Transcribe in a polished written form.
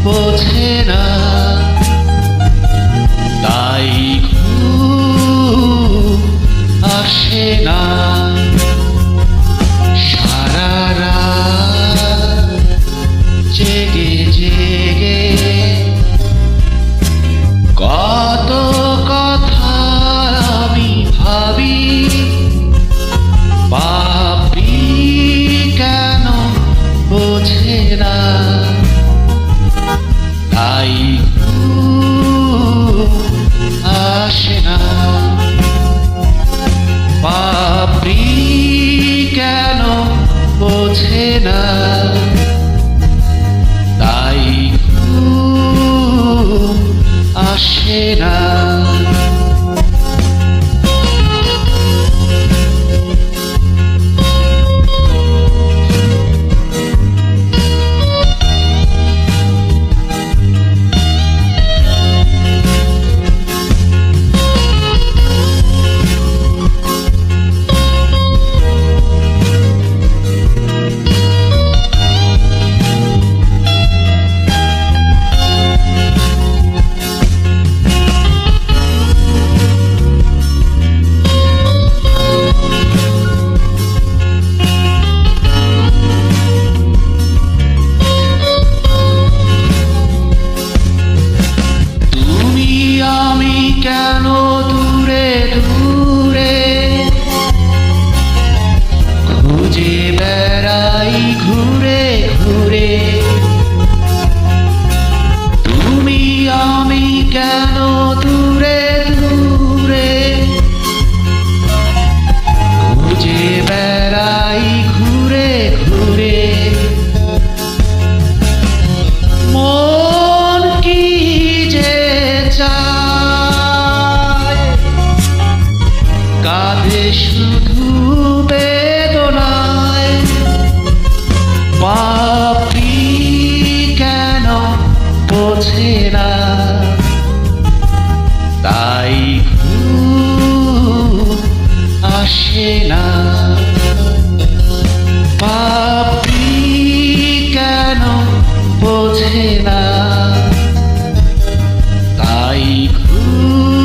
বোঝে না, তাই ঘুম আসে না। সারা রাত জেগে জেগে কত কথা আমি ভাবি, পাপি কেন বোঝে না, তাই ঘুম আসে না। পাপি কেন বোঝে না, তাই ঘুম আসে না। কেন দূরে দূরে খুঁজে বেড়াই ঘুরে ঘুরে, তুমি আমি কেন দূরে দূরে খুঁজে বেড়াই ঘুরে ঘুরে। মন কি যে চায়, কাঁদে শুধু বেদনায়, পাপি কেন বোঝে না, তাই ঘুম আসে না। পাপি কেন বোঝে না, তাই ঘুম